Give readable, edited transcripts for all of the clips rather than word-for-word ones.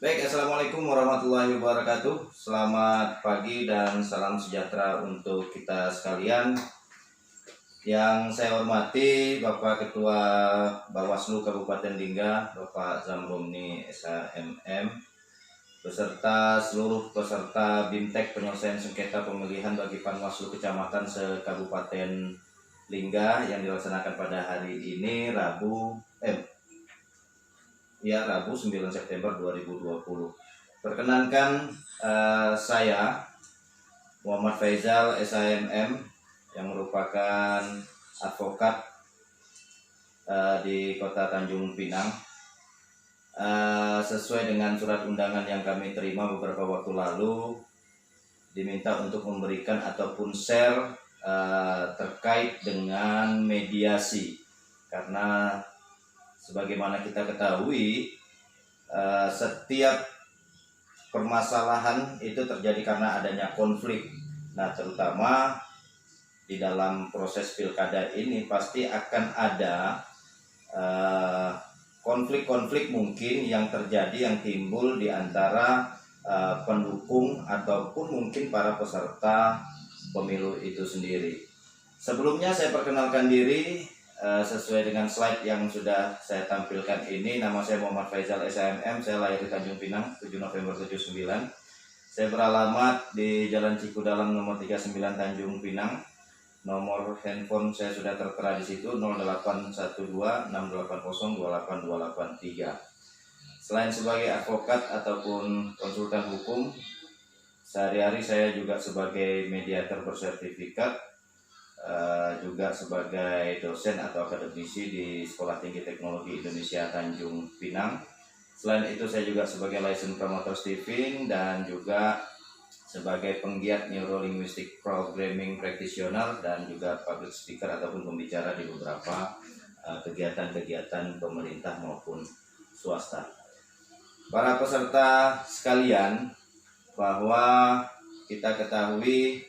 Baik, Assalamualaikum warahmatullahi wabarakatuh. Selamat pagi dan salam sejahtera untuk kita sekalian. Yang saya hormati Bapak Ketua Bawaslu Kabupaten Lingga, Bapak Zamrumni SHMM, beserta seluruh peserta BIMTEK penyelesaian sengketa pemilihan bagi Panwaslu Kecamatan se-Kabupaten Lingga yang dilaksanakan pada hari ini Rabu 9 September 2020. Perkenankan saya Muhammad Faizal SHMM yang merupakan advokat di Kota Tanjung Pinang. Sesuai dengan surat undangan yang kami terima beberapa waktu lalu, diminta untuk memberikan ataupun share terkait dengan mediasi, karena sebagaimana kita ketahui, setiap permasalahan itu terjadi karena adanya konflik. Nah, terutama di dalam proses pilkada ini pasti akan ada konflik-konflik mungkin yang terjadi, yang timbul di antara pendukung ataupun mungkin para peserta pemilu itu sendiri. Sebelumnya saya perkenalkan diri. Sesuai dengan slide yang sudah saya tampilkan ini, nama saya Muhammad Faizal SHMM, saya lahir di Tanjung Pinang 7 November 79. Saya beralamat di Jalan Cikudalam nomor 39 Tanjung Pinang. Nomor handphone saya sudah tertera di situ 081268028283. Selain sebagai advokat ataupun konsultan hukum, sehari-hari saya juga sebagai mediator bersertifikat, juga sebagai dosen atau akademisi di Sekolah Tinggi Teknologi Indonesia Tanjung Pinang. Selain itu saya juga sebagai licensed promoter Stephen dan juga sebagai penggiat neurolinguistic programming practitioner dan juga public speaker ataupun pembicara di beberapa kegiatan-kegiatan pemerintah maupun swasta. Para peserta sekalian, bahwa kita ketahui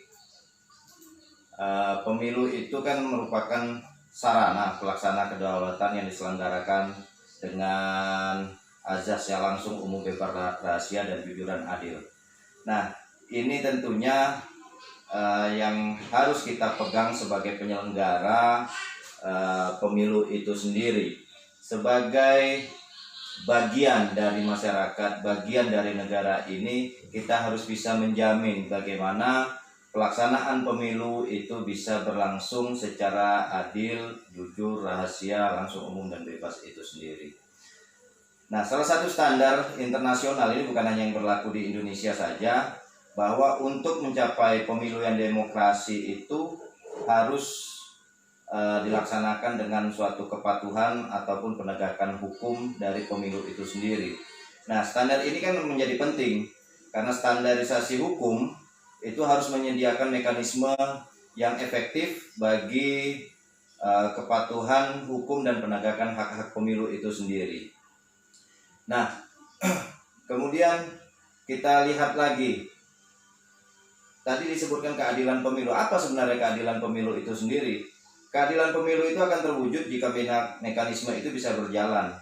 pemilu itu kan merupakan sarana pelaksana kedaulatan yang diselenggarakan dengan azas yang langsung, umum, bebas, rahasia, dan jujur dan adil. Nah, ini tentunya yang harus kita pegang sebagai penyelenggara pemilu itu sendiri. Sebagai bagian dari masyarakat, bagian dari negara ini, kita harus bisa menjamin bagaimana pelaksanaan pemilu itu bisa berlangsung secara adil, jujur, rahasia, langsung, umum, dan bebas itu sendiri. Nah, salah satu standar internasional ini bukan hanya yang berlaku di Indonesia saja, bahwa untuk mencapai pemilu yang demokrasi itu harus dilaksanakan dengan suatu kepatuhan ataupun penegakan hukum dari pemilu itu sendiri. Nah, standar ini kan menjadi penting karena standarisasi hukum itu harus menyediakan mekanisme yang efektif bagi kepatuhan hukum dan penegakan hak-hak pemilu itu sendiri. Nah, kemudian kita lihat lagi. Tadi disebutkan keadilan pemilu. Apa sebenarnya keadilan pemilu itu sendiri? Keadilan pemilu itu akan terwujud jika mekanisme itu bisa berjalan,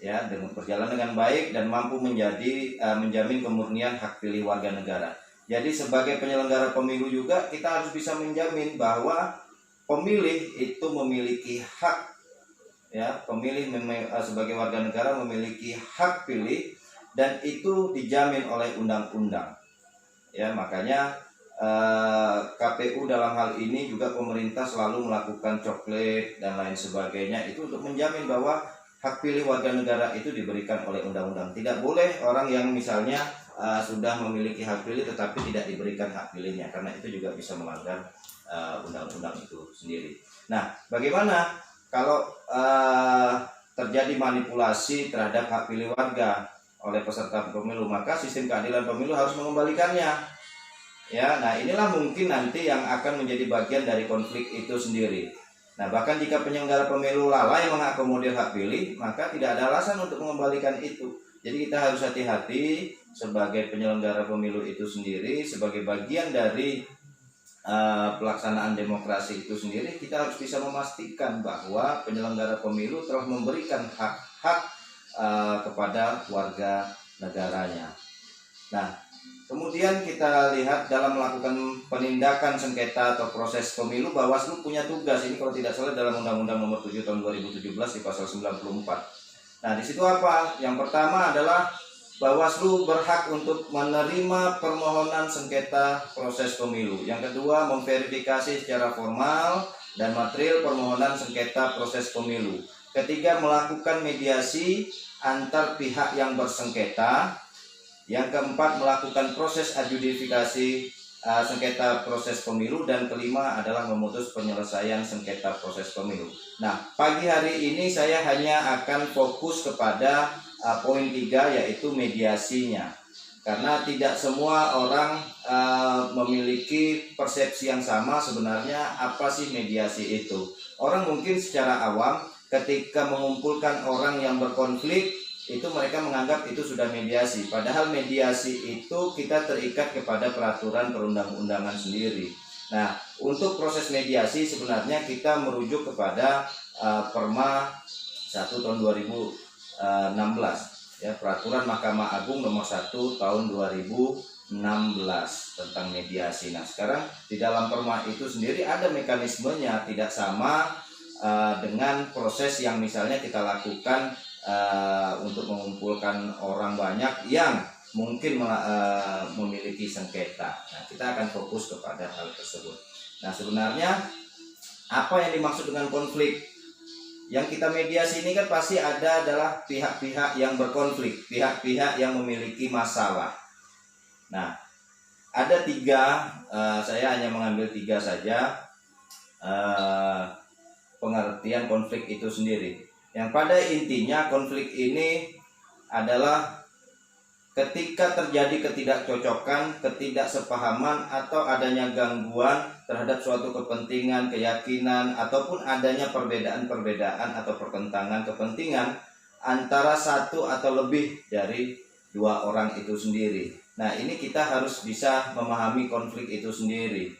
ya, berjalan dengan baik dan mampu menjamin kemurnian hak pilih warga negara. Jadi sebagai penyelenggara pemilu juga kita harus bisa menjamin bahwa pemilih itu memiliki hak, ya, pemilih sebagai warga negara memiliki hak pilih dan itu dijamin oleh undang-undang. Ya, makanya KPU dalam hal ini juga pemerintah selalu melakukan coklat dan lain sebagainya itu untuk menjamin bahwa hak pilih warga negara itu diberikan oleh undang-undang. Tidak boleh orang yang misalnya sudah memiliki hak pilih tetapi tidak diberikan hak pilihnya, karena itu juga bisa melanggar undang-undang itu sendiri. Nah, bagaimana kalau terjadi manipulasi terhadap hak pilih warga oleh peserta pemilu? Maka sistem keadilan pemilu harus mengembalikannya. Ya, nah inilah mungkin nanti yang akan menjadi bagian dari konflik itu sendiri. Nah, bahkan jika penyelenggara pemilu lalai mengakomodir hak pilih, maka tidak ada alasan untuk mengembalikan itu. Jadi kita harus hati-hati sebagai penyelenggara pemilu itu sendiri, sebagai bagian dari pelaksanaan demokrasi itu sendiri, kita harus bisa memastikan bahwa penyelenggara pemilu telah memberikan hak-hak kepada warga negaranya. Nah, kemudian kita lihat dalam melakukan penindakan sengketa atau proses pemilu, Bawaslu punya tugas ini kalau tidak salah dalam Undang-Undang Nomor 7 Tahun 2017 di pasal 94. Nah, di situ apa? Yang pertama adalah Bawaslu berhak untuk menerima permohonan sengketa proses pemilu. Yang kedua, memverifikasi secara formal dan material permohonan sengketa proses pemilu. Ketiga, melakukan mediasi antar pihak yang bersengketa. Yang keempat, melakukan proses adjudifikasi sengketa proses pemilu. Dan kelima adalah memutus penyelesaian sengketa proses pemilu. Nah, pagi hari ini saya hanya akan fokus kepada poin 3, yaitu mediasinya. Karena tidak semua orang memiliki persepsi yang sama sebenarnya apa sih mediasi itu. Orang mungkin secara awam ketika mengumpulkan orang yang berkonflik, itu mereka menganggap itu sudah mediasi. Padahal mediasi itu kita terikat kepada peraturan perundang-undangan sendiri. Nah, untuk proses mediasi sebenarnya kita merujuk kepada Perma 1 tahun 2016, ya, Peraturan Mahkamah Agung nomor 1 tahun 2016 tentang mediasi. Nah, sekarang di dalam Perma itu sendiri ada mekanismenya, tidak sama dengan proses yang misalnya kita lakukan untuk mengumpulkan orang banyak yang mungkin memiliki sengketa. Nah, kita akan fokus kepada hal tersebut. Nah, sebenarnya apa yang dimaksud dengan konflik? Yang kita mediasi ini kan pasti adalah pihak-pihak yang berkonflik, pihak-pihak yang memiliki masalah. Nah, ada 3, saya hanya mengambil 3 saja pengertian konflik itu sendiri. Yang pada intinya konflik ini adalah ketika terjadi ketidakcocokan, ketidaksepahaman, atau adanya gangguan terhadap suatu kepentingan, keyakinan, ataupun adanya perbedaan-perbedaan atau pertentangan kepentingan antara satu atau lebih dari 2 orang itu sendiri. Nah, ini kita harus bisa memahami konflik itu sendiri,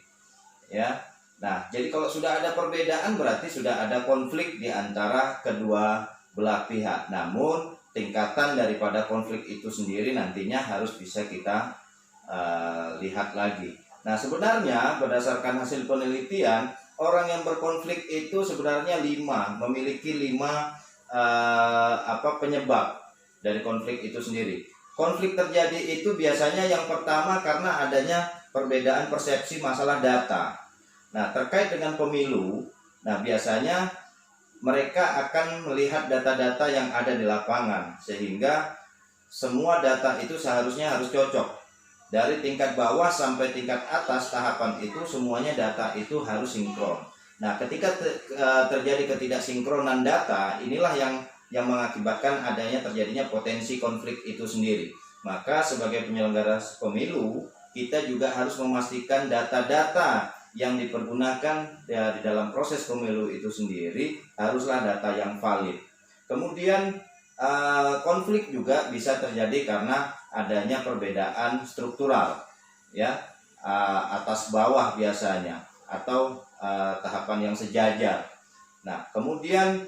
ya. Nah, jadi kalau sudah ada perbedaan berarti sudah ada konflik di antara kedua belah pihak. Namun tingkatan daripada konflik itu sendiri nantinya harus bisa kita lihat lagi. Nah, sebenarnya berdasarkan hasil penelitian, orang yang berkonflik itu sebenarnya memiliki 5 penyebab dari konflik itu sendiri. Konflik terjadi itu biasanya yang pertama karena adanya perbedaan persepsi masalah data. Nah, terkait dengan pemilu, nah biasanya mereka akan melihat data-data yang ada di lapangan, sehingga semua data itu seharusnya harus cocok. Dari tingkat bawah sampai tingkat atas tahapan itu semuanya data itu harus sinkron. Nah, ketika terjadi ketidaksinkronan data, inilah yang mengakibatkan adanya terjadinya potensi konflik itu sendiri. Maka sebagai penyelenggara pemilu, kita juga harus memastikan data-data yang dipergunakan ya di dalam proses pemilu itu sendiri haruslah data yang valid. Kemudian konflik juga bisa terjadi karena adanya perbedaan struktural, ya, atas bawah biasanya, atau tahapan yang sejajar. Nah, kemudian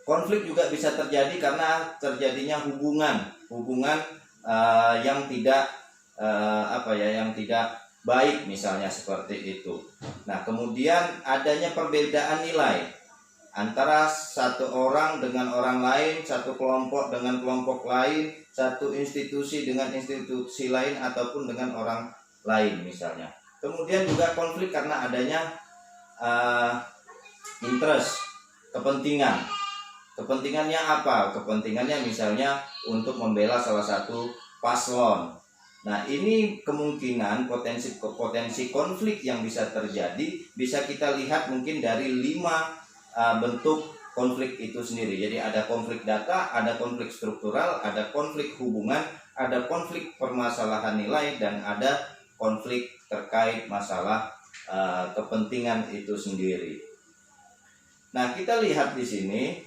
konflik juga bisa terjadi karena terjadinya hubungan yang tidak yang tidak baik, misalnya seperti itu. Nah, kemudian adanya perbedaan nilai antara satu orang dengan orang lain, satu kelompok dengan kelompok lain, satu institusi dengan institusi lain, ataupun dengan orang lain misalnya. Kemudian juga konflik karena adanya interest, kepentingan. Kepentingannya apa? Kepentingannya misalnya untuk membela salah satu paslon. Nah, ini kemungkinan potensi konflik yang bisa terjadi bisa kita lihat mungkin dari 5 bentuk konflik itu sendiri. Jadi ada konflik data, ada konflik struktural, ada konflik hubungan, ada konflik permasalahan nilai, dan ada konflik terkait masalah kepentingan itu sendiri. Nah, kita lihat di sini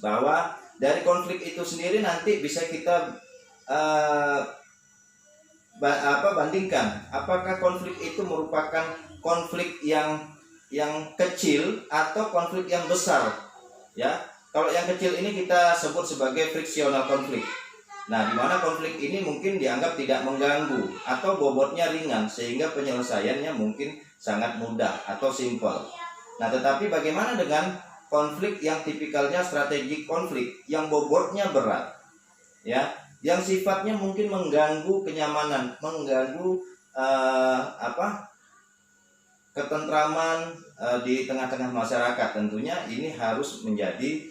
bahwa dari konflik itu sendiri nanti bisa kita bandingkan apakah konflik itu merupakan konflik yang kecil atau konflik yang besar, ya. Kalau yang kecil ini kita sebut sebagai frictional konflik. Nah, di mana konflik ini mungkin dianggap tidak mengganggu atau bobotnya ringan sehingga penyelesaiannya mungkin sangat mudah atau simpel. Nah, tetapi bagaimana dengan konflik yang tipikalnya strategik konflik yang bobotnya berat, ya, yang sifatnya mungkin mengganggu kenyamanan, mengganggu ketentraman di tengah-tengah masyarakat. Tentunya ini harus menjadi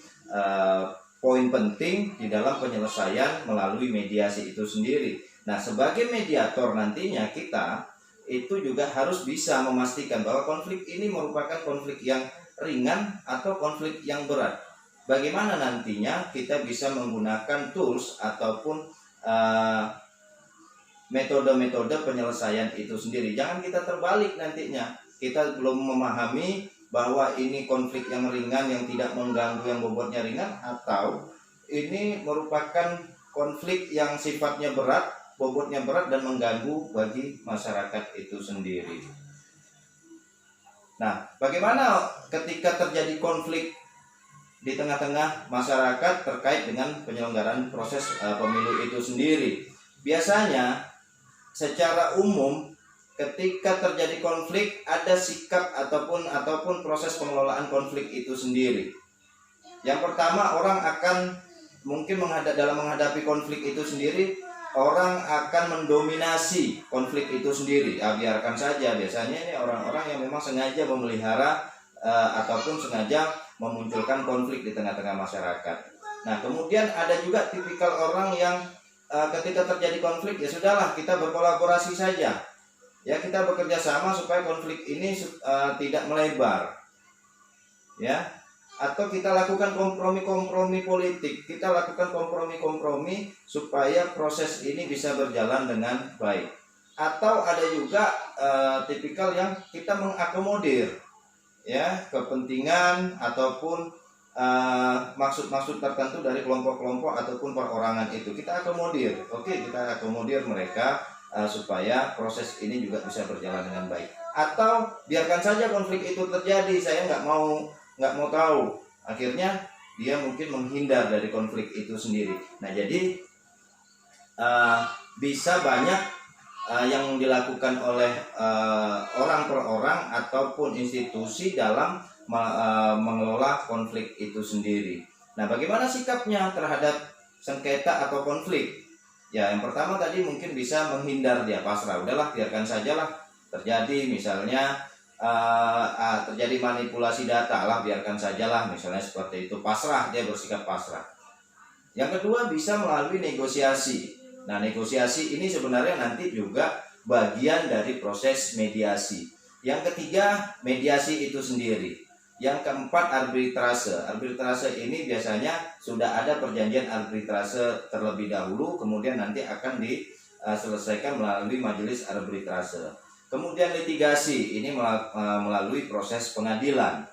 poin penting di dalam penyelesaian melalui mediasi itu sendiri. Nah, sebagai mediator nantinya kita itu juga harus bisa memastikan bahwa konflik ini merupakan konflik yang ringan atau konflik yang berat. Bagaimana nantinya kita bisa menggunakan tools ataupun metode-metode penyelesaian itu sendiri. Jangan kita terbalik nantinya. Kita belum memahami bahwa ini konflik yang ringan, yang tidak mengganggu, yang bobotnya ringan, atau ini merupakan konflik yang sifatnya berat, bobotnya berat dan mengganggu bagi masyarakat itu sendiri. Nah, bagaimana ketika terjadi konflik di tengah-tengah masyarakat terkait dengan penyelenggaraan proses pemilu itu sendiri? Biasanya secara umum ketika terjadi konflik ada sikap ataupun proses pengelolaan konflik itu sendiri. Yang pertama, orang akan mungkin dalam menghadapi konflik itu sendiri, orang akan mendominasi konflik itu sendiri. Biarkan saja, biasanya ini orang-orang yang memang sengaja memelihara ataupun sengaja memunculkan konflik di tengah-tengah masyarakat. Nah, kemudian ada juga tipikal orang yang ketika terjadi konflik, ya sudahlah, kita berkolaborasi saja. Ya, kita bekerja sama supaya konflik ini tidak melebar. Ya, atau kita lakukan kompromi-kompromi politik, kita lakukan kompromi-kompromi supaya proses ini bisa berjalan dengan baik. Atau ada juga tipikal yang kita mengakomodir, ya, kepentingan ataupun maksud-maksud tertentu dari kelompok-kelompok ataupun perorangan itu. Kita akomodir, kita akomodir mereka supaya proses ini juga bisa berjalan dengan baik. Atau biarkan saja konflik itu terjadi, saya nggak mau tahu. Akhirnya dia mungkin menghindar dari konflik itu sendiri. Nah, jadi bisa banyak yang dilakukan oleh orang per orang ataupun institusi dalam mengelola konflik itu sendiri. Nah, bagaimana sikapnya terhadap sengketa atau konflik? Ya, yang pertama tadi mungkin bisa menghindar, dia pasrah. Udahlah, biarkan sajalah terjadi, misalnya terjadi manipulasi data lah, biarkan sajalah, misalnya seperti itu, pasrah, dia bersikap pasrah. Yang kedua, bisa melalui negosiasi. Nah, negosiasi ini sebenarnya nanti juga bagian dari proses mediasi. Yang ketiga, mediasi itu sendiri. Yang keempat, arbitrase. Arbitrase ini biasanya sudah ada perjanjian arbitrase terlebih dahulu, kemudian nanti akan diselesaikan melalui majelis arbitrase. Kemudian litigasi, ini melalui proses pengadilan.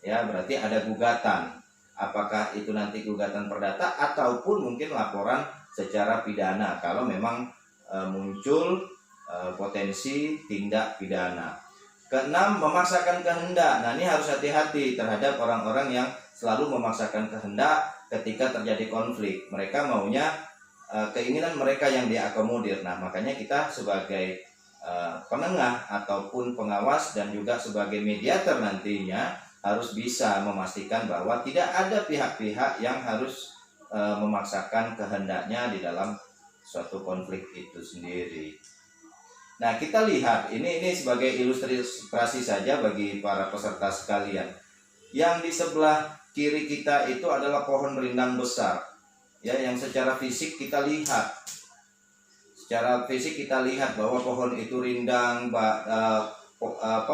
Ya, berarti ada gugatan. Apakah itu nanti gugatan perdata ataupun mungkin laporan secara pidana kalau memang muncul potensi tindak pidana. Keenam, memaksakan kehendak. Nah, ini harus hati-hati terhadap orang-orang yang selalu memaksakan kehendak ketika terjadi konflik. Mereka maunya keinginan mereka yang diakomodir. Nah, makanya kita sebagai penengah ataupun pengawas dan juga sebagai mediator nantinya harus bisa memastikan bahwa tidak ada pihak-pihak yang harus memaksakan kehendaknya di dalam suatu konflik itu sendiri. Nah, kita lihat ini sebagai ilustrasi saja bagi para peserta sekalian. Yang di sebelah kiri kita itu adalah pohon rindang besar, ya, yang secara fisik kita lihat. Secara fisik kita lihat bahwa pohon itu rindang,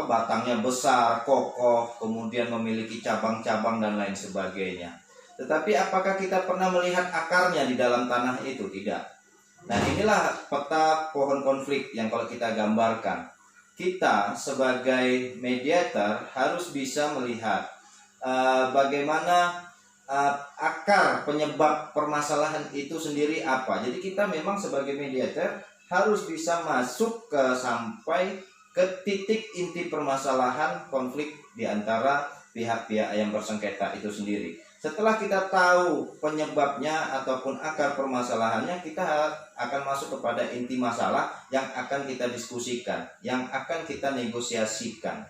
batangnya besar, kokoh, kemudian memiliki cabang-cabang dan lain sebagainya. Tetapi apakah kita pernah melihat akarnya di dalam tanah itu? Tidak. Nah, inilah peta pohon konflik yang kalau kita gambarkan. Kita sebagai mediator harus bisa melihat bagaimana akar penyebab permasalahan itu sendiri apa. Jadi kita memang sebagai mediator harus bisa masuk sampai ke titik inti permasalahan konflik di antara pihak-pihak yang bersengketa itu sendiri. Setelah kita tahu penyebabnya ataupun akar permasalahannya, kita akan masuk kepada inti masalah yang akan kita diskusikan, yang akan kita negosiasikan.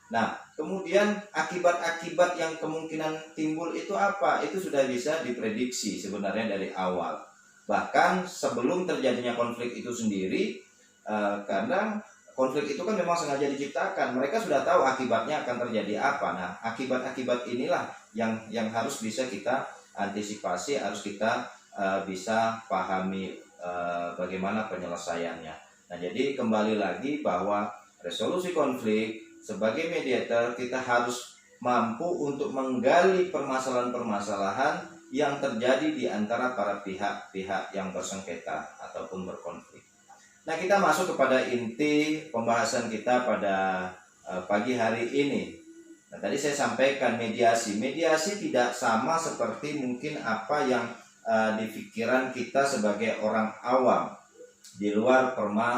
Nah, kemudian akibat-akibat yang kemungkinan timbul itu apa? Itu sudah bisa diprediksi sebenarnya dari awal. Bahkan sebelum terjadinya konflik itu sendiri, karena konflik itu kan memang sengaja diciptakan. Mereka sudah tahu akibatnya akan terjadi apa. Nah, akibat-akibat inilah yang harus bisa kita antisipasi, harus kita bisa pahami bagaimana penyelesaiannya. Nah, jadi kembali lagi bahwa resolusi konflik sebagai mediator, kita harus mampu untuk menggali permasalahan-permasalahan yang terjadi di antara para pihak-pihak yang bersengketa ataupun berkonflik. Nah, kita masuk kepada inti pembahasan kita pada pagi hari ini. Nah, tadi saya sampaikan mediasi. Mediasi tidak sama seperti mungkin apa yang di pikiran kita sebagai orang awam di luar Perma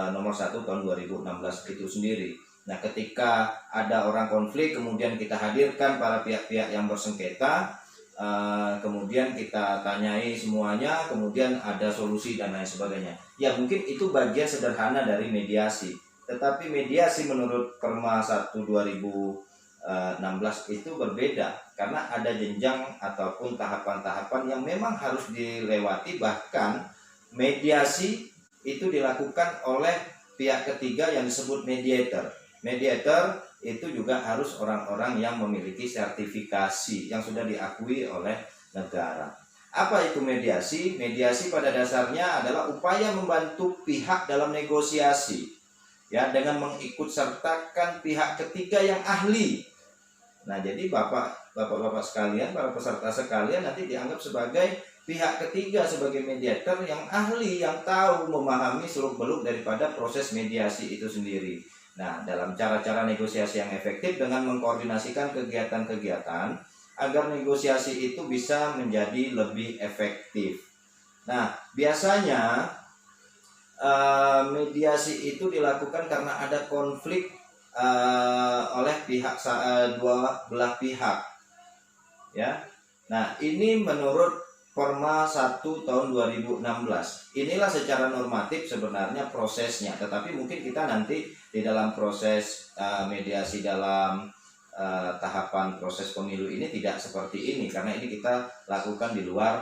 nomor 1 tahun 2016 itu sendiri. Nah, ketika ada orang konflik, kemudian kita hadirkan para pihak-pihak yang bersengketa, kemudian kita tanyai semuanya, kemudian ada solusi dan lain sebagainya. Ya, mungkin itu bagian sederhana dari mediasi. Tetapi mediasi menurut Perma 1 2016 itu berbeda, karena ada jenjang ataupun tahapan-tahapan yang memang harus dilewati. Bahkan mediasi itu dilakukan oleh pihak ketiga yang disebut mediator. Mediator itu juga harus orang-orang yang memiliki sertifikasi yang sudah diakui oleh negara. Apa itu mediasi? Mediasi pada dasarnya adalah upaya membantu pihak dalam negosiasi, ya, dengan mengikutsertakan pihak ketiga yang ahli. Nah, jadi bapak-bapak sekalian, para peserta sekalian nanti dianggap sebagai pihak ketiga, sebagai mediator yang ahli, yang tahu, memahami seluk-beluk daripada proses mediasi itu sendiri. Nah, dalam cara-cara negosiasi yang efektif dengan mengkoordinasikan kegiatan-kegiatan agar negosiasi itu bisa menjadi lebih efektif. Nah, biasanya mediasi itu dilakukan karena ada konflik oleh dua belah pihak, ya. Nah, ini menurut Perma 1 tahun 2016. Inilah secara normatif sebenarnya prosesnya, tetapi mungkin kita nanti di dalam proses mediasi dalam tahapan proses pemilu ini tidak seperti ini, karena ini kita lakukan di luar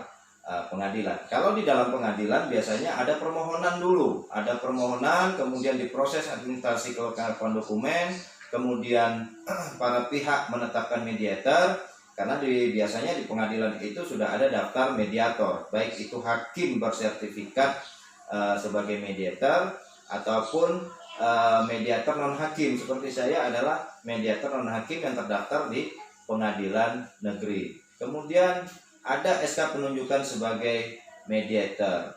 pengadilan. Kalau di dalam pengadilan biasanya ada permohonan dulu, ada permohonan, kemudian diproses administrasi kelengkapan dokumen, kemudian para pihak menetapkan mediator. Karena biasanya di pengadilan itu sudah ada daftar mediator, baik itu hakim bersertifikat sebagai mediator ataupun mediator non hakim. Seperti saya adalah mediator non hakim yang terdaftar di pengadilan negeri. Kemudian ada SK penunjukan sebagai mediator.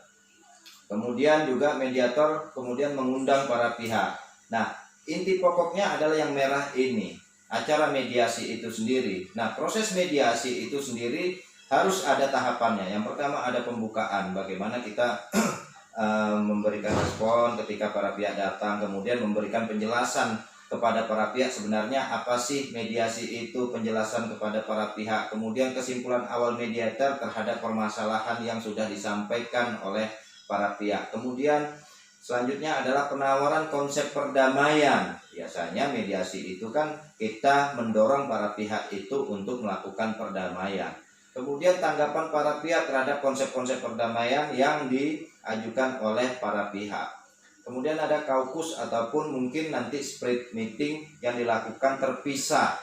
Kemudian juga mediator kemudian mengundang para pihak. Nah, inti pokoknya adalah yang merah ini, acara mediasi itu sendiri. Nah, proses mediasi itu sendiri harus ada tahapannya. Yang pertama ada pembukaan, bagaimana kita memberikan respon ketika para pihak datang, kemudian memberikan penjelasan kepada para pihak sebenarnya apa sih mediasi itu, penjelasan kepada para pihak, kemudian kesimpulan awal mediator terhadap permasalahan yang sudah disampaikan oleh para pihak. Kemudian selanjutnya adalah penawaran konsep perdamaian. Biasanya mediasi itu kan kita mendorong para pihak itu untuk melakukan perdamaian. Kemudian tanggapan para pihak terhadap konsep-konsep perdamaian yang diajukan oleh para pihak. Kemudian ada kaukus ataupun mungkin nanti split meeting yang dilakukan terpisah.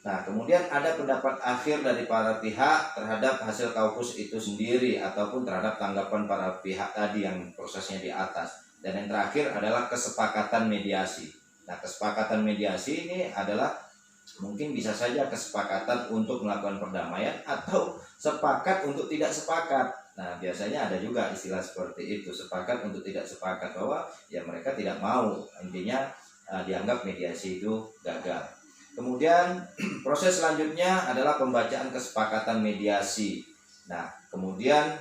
Nah, kemudian ada pendapat akhir dari para pihak terhadap hasil kaukus itu sendiri ataupun terhadap tanggapan para pihak tadi yang prosesnya di atas. Dan yang terakhir adalah kesepakatan mediasi. Nah, kesepakatan mediasi ini adalah mungkin bisa saja kesepakatan untuk melakukan perdamaian atau sepakat untuk tidak sepakat. Nah, biasanya ada juga istilah seperti itu, sepakat untuk tidak sepakat, bahwa ya mereka tidak mau, intinya dianggap mediasi itu gagal. Kemudian proses selanjutnya adalah pembacaan kesepakatan mediasi. Nah, kemudian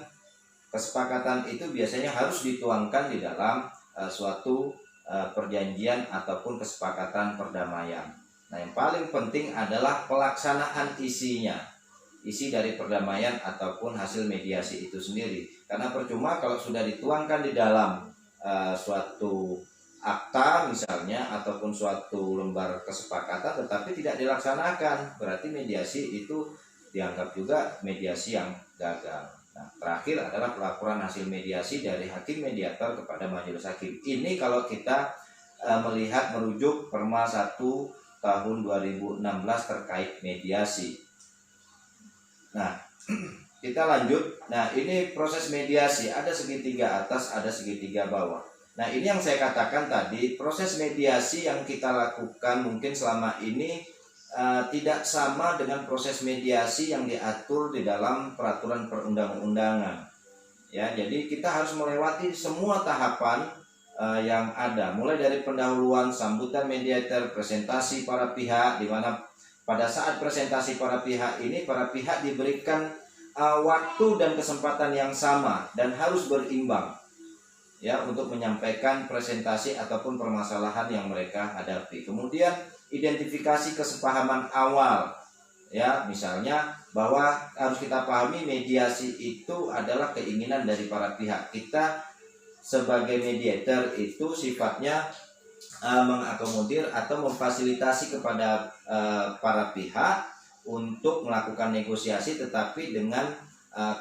kesepakatan itu biasanya harus dituangkan di dalam suatu perjanjian ataupun kesepakatan perdamaian. Nah, yang paling penting adalah pelaksanaan isinya, isi dari perdamaian ataupun hasil mediasi itu sendiri. Karena percuma kalau sudah dituangkan di dalam suatu akta misalnya ataupun suatu lembar kesepakatan tetapi tidak dilaksanakan, berarti mediasi itu dianggap juga mediasi yang gagal. Nah, terakhir adalah pelaporan hasil mediasi dari hakim mediator kepada majelis hakim. Ini kalau kita melihat merujuk Perma 1 tahun 2016 terkait mediasi. Nah, kita lanjut. Nah, ini proses mediasi, ada segitiga atas, ada segitiga bawah. Nah, ini yang saya katakan tadi, proses mediasi yang kita lakukan mungkin selama ini tidak sama dengan proses mediasi yang diatur di dalam peraturan perundang-undangan. Ya, jadi kita harus melewati semua tahapan yang ada, mulai dari pendahuluan, sambutan mediator, presentasi para pihak, di mana pada saat presentasi para pihak ini, para pihak diberikan waktu dan kesempatan yang sama dan harus berimbang, ya, untuk menyampaikan presentasi ataupun permasalahan yang mereka hadapi. Kemudian identifikasi kesepahaman awal, ya, misalnya bahwa harus kita pahami mediasi itu adalah keinginan dari para pihak. Kita sebagai mediator itu sifatnya mengakomodir atau memfasilitasi kepada para pihak untuk melakukan negosiasi, tetapi dengan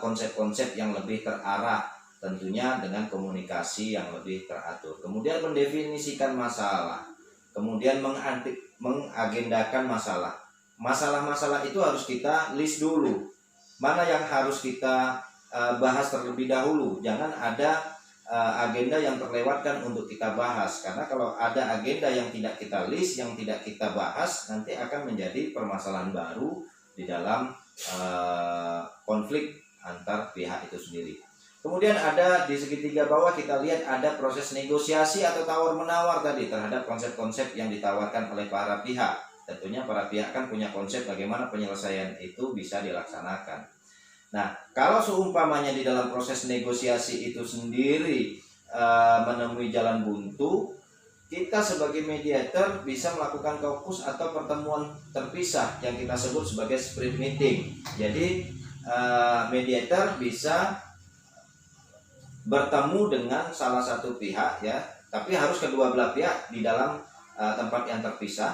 konsep-konsep yang lebih terarah, tentunya dengan komunikasi yang lebih teratur. Kemudian mendefinisikan masalah, kemudian mengagendakan masalah. Masalah-masalah itu harus kita list dulu, mana yang harus kita bahas terlebih dahulu. Jangan ada agenda yang terlewatkan untuk kita bahas, karena kalau ada agenda yang tidak kita list, yang tidak kita bahas, nanti akan menjadi permasalahan baru di dalam konflik antar pihak itu sendiri. Kemudian ada di segitiga bawah kita lihat ada proses negosiasi atau tawar-menawar tadi terhadap konsep-konsep yang ditawarkan oleh para pihak. Tentunya para pihak kan punya konsep bagaimana penyelesaian itu bisa dilaksanakan. Nah, kalau seumpamanya di dalam proses negosiasi itu sendiri menemui jalan buntu, kita sebagai mediator bisa melakukan kaukus atau pertemuan terpisah yang kita sebut sebagai split meeting. Jadi mediator bisa bertemu dengan salah satu pihak, ya, tapi harus kedua belah pihak di dalam tempat yang terpisah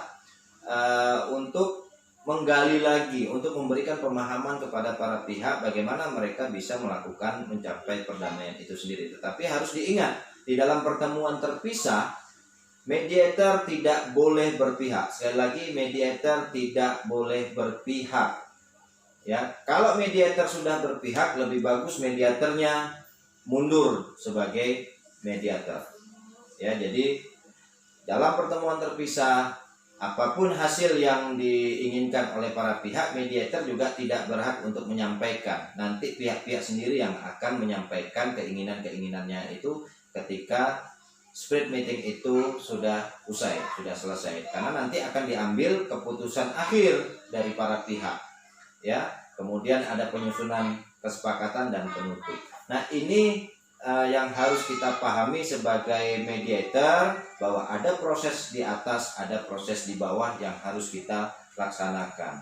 untuk menggali lagi, untuk memberikan pemahaman kepada para pihak bagaimana mereka bisa melakukan mencapai perdamaian itu sendiri. Tetapi harus diingat, di dalam pertemuan terpisah mediator tidak boleh berpihak. Sekali lagi, mediator tidak boleh berpihak. Ya, kalau mediator sudah berpihak, lebih bagus mediatornya mundur sebagai mediator. Ya, jadi dalam pertemuan terpisah, apapun hasil yang diinginkan oleh para pihak, mediator juga tidak berhak untuk menyampaikan. Nanti pihak-pihak sendiri yang akan menyampaikan keinginan-keinginannya itu ketika split meeting itu sudah usai, sudah selesai. Karena nanti akan diambil keputusan akhir dari para pihak. Ya, kemudian ada penyusunan kesepakatan dan penutup. Nah, ini yang harus kita pahami sebagai mediator, bahwa ada proses di atas, ada proses di bawah yang harus kita laksanakan.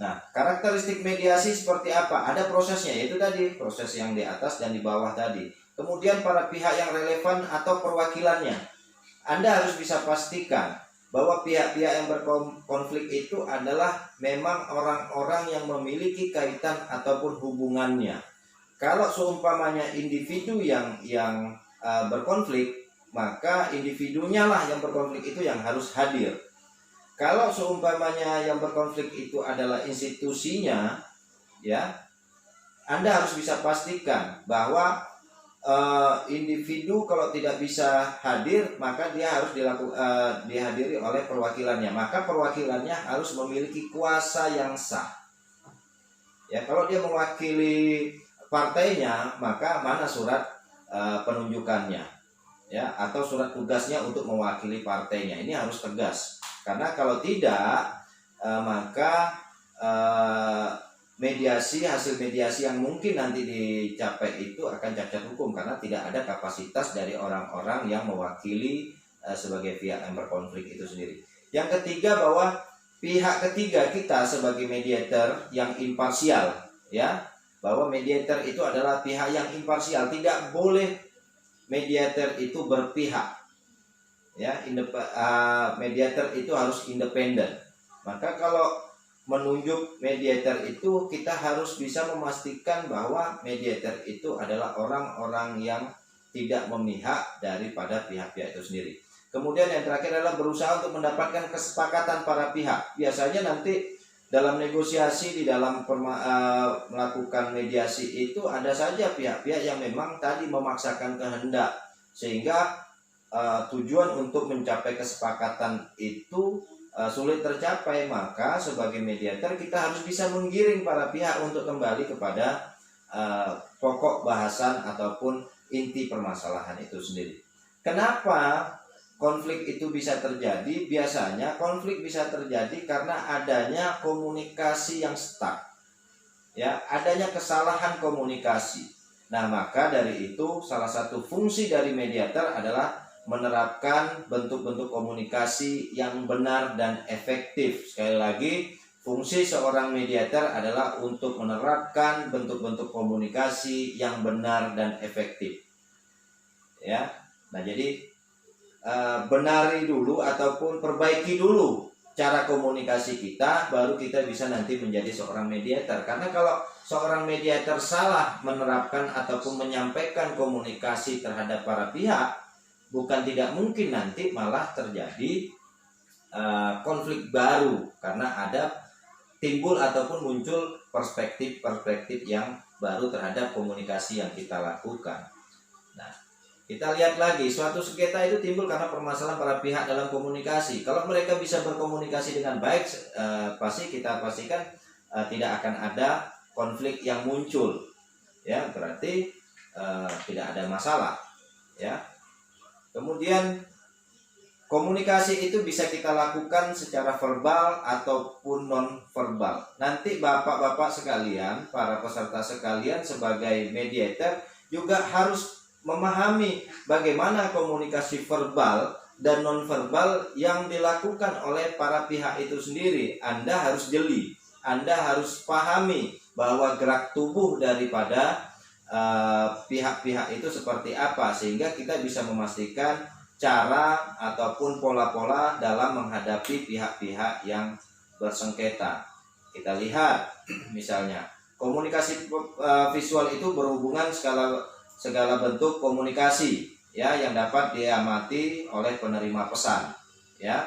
Nah, karakteristik mediasi seperti apa? Ada prosesnya, yaitu tadi proses yang di atas dan di bawah tadi. Kemudian para pihak yang relevan atau perwakilannya, Anda harus bisa pastikan bahwa pihak-pihak yang berkonflik itu adalah memang orang-orang yang memiliki kaitan ataupun hubungannya. Kalau seumpamanya individu yang berkonflik, maka individunya lah yang berkonflik itu yang harus hadir. Kalau seumpamanya yang berkonflik itu adalah institusinya, ya, Anda harus bisa pastikan bahwa individu kalau tidak bisa hadir, maka dia harus dihadiri oleh perwakilannya. Maka perwakilannya harus memiliki kuasa yang sah. Ya, kalau dia mewakili partainya, maka mana surat penunjukannya, ya, atau surat tugasnya untuk mewakili partainya. Ini harus tegas, karena kalau tidak maka hasil mediasi yang mungkin nanti dicapai itu akan cacat hukum, karena tidak ada kapasitas dari orang-orang yang mewakili sebagai pihak yang berkonflik itu sendiri. Yang ketiga, bahwa pihak ketiga kita sebagai mediator yang imparsial, ya, bahwa mediator itu adalah pihak yang imparsial, tidak boleh mediator itu berpihak, ya. Mediator itu harus independen. Maka kalau menunjuk mediator itu, kita harus bisa memastikan bahwa mediator itu adalah orang-orang yang tidak memihak daripada pihak-pihak itu sendiri. Kemudian yang terakhir adalah berusaha untuk mendapatkan kesepakatan para pihak. Biasanya nanti dalam negosiasi, di dalam melakukan mediasi itu ada saja pihak-pihak yang memang tadi memaksakan kehendak, sehingga tujuan untuk mencapai kesepakatan itu sulit tercapai. Maka sebagai mediator kita harus bisa menggiring para pihak untuk kembali kepada pokok bahasan ataupun inti permasalahan itu sendiri. Kenapa konflik itu bisa terjadi? Biasanya konflik bisa terjadi karena adanya komunikasi yang stuck, ya, adanya kesalahan komunikasi. Nah, maka dari itu salah satu fungsi dari mediator adalah menerapkan bentuk-bentuk komunikasi yang benar dan efektif. Sekali lagi, fungsi seorang mediator adalah untuk menerapkan bentuk-bentuk komunikasi yang benar dan efektif, ya. Nah, jadi benari dulu ataupun perbaiki dulu cara komunikasi kita, baru kita bisa nanti menjadi seorang mediator. Karena kalau seorang mediator salah menerapkan ataupun menyampaikan komunikasi terhadap para pihak, bukan tidak mungkin nanti malah terjadi konflik baru, karena ada timbul ataupun muncul perspektif-perspektif yang baru terhadap komunikasi yang kita lakukan. Nah, kita lihat lagi, suatu sengketa itu timbul karena permasalahan para pihak dalam komunikasi. Kalau mereka bisa berkomunikasi dengan baik, pasti kita pastikan tidak akan ada konflik yang muncul, ya, berarti tidak ada masalah, ya. Kemudian komunikasi itu bisa kita lakukan secara verbal ataupun non verbal. Nanti bapak-bapak sekalian, para peserta sekalian, sebagai mediator juga harus memahami bagaimana komunikasi verbal dan non verbal yang dilakukan oleh para pihak itu sendiri. Anda harus jeli, Anda harus pahami bahwa gerak tubuh daripada pihak-pihak itu seperti apa, sehingga kita bisa memastikan cara ataupun pola-pola dalam menghadapi pihak-pihak yang bersengketa. Kita lihat misalnya komunikasi visual itu berhubungan segala bentuk komunikasi, ya, yang dapat diamati oleh penerima pesan, ya.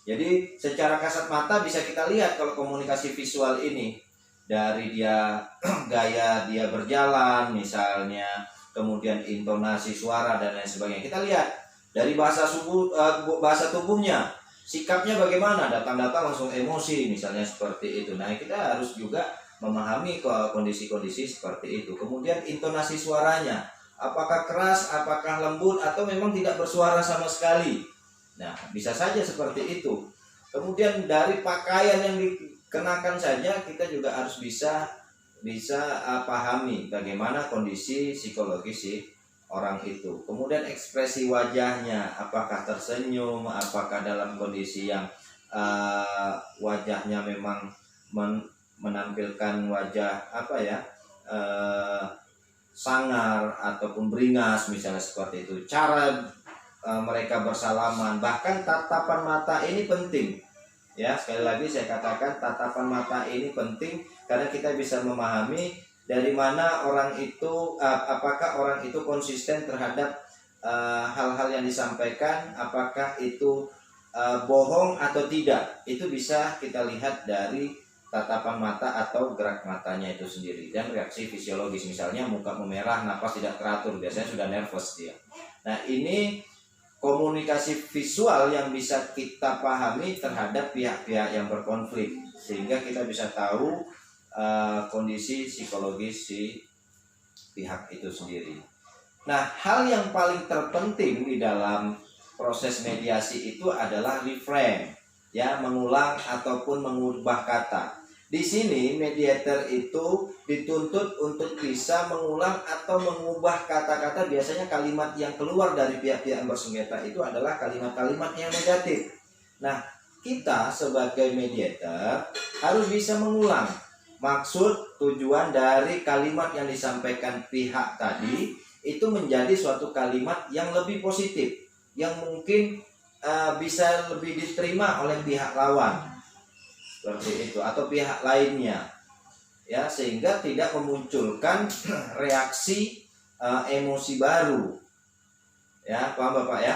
Jadi secara kasat mata bisa kita lihat kalau komunikasi visual ini, dari dia gaya dia berjalan misalnya, kemudian intonasi suara dan lain sebagainya. Kita lihat dari bahasa tubuhnya, sikapnya bagaimana, datang-datang langsung emosi misalnya, seperti itu. Nah, kita harus juga memahami kondisi-kondisi seperti itu. Kemudian intonasi suaranya, apakah keras, apakah lembut, atau memang tidak bersuara sama sekali. Nah, bisa saja seperti itu. Kemudian dari pakaian yang dikenakan saja kita juga harus bisa pahami bagaimana kondisi psikologis si orang itu. Kemudian ekspresi wajahnya, apakah tersenyum, apakah dalam kondisi yang wajahnya memang menampilkan wajah sangar ataupun beringas misalnya, seperti itu. Cara mereka bersalaman, bahkan tatapan mata ini penting. Ya, sekali lagi saya katakan tatapan mata ini penting karena kita bisa memahami dari mana orang itu, apakah orang itu konsisten terhadap hal-hal yang disampaikan, apakah itu bohong atau tidak. Itu bisa kita lihat dari tatapan mata atau gerak matanya itu sendiri, dan reaksi fisiologis, misalnya muka memerah, napas tidak teratur, biasanya sudah nervous dia. Nah, ini komunikasi visual yang bisa kita pahami terhadap pihak-pihak yang berkonflik, sehingga kita bisa tahu kondisi psikologis si pihak itu sendiri. Nah, hal yang paling terpenting di dalam proses mediasi itu adalah reframe, ya, mengulang ataupun mengubah kata. Di sini mediator itu dituntut untuk bisa mengulang atau mengubah kata-kata. Biasanya kalimat yang keluar dari pihak-pihak yang bersengketa itu adalah kalimat-kalimat yang negatif. Nah, kita sebagai mediator harus bisa mengulang maksud tujuan dari kalimat yang disampaikan pihak tadi itu menjadi suatu kalimat yang lebih positif, yang mungkin bisa lebih diterima oleh pihak lawan seperti itu atau pihak lainnya, ya, sehingga tidak memunculkan reaksi emosi baru, ya, paham Bapak ya.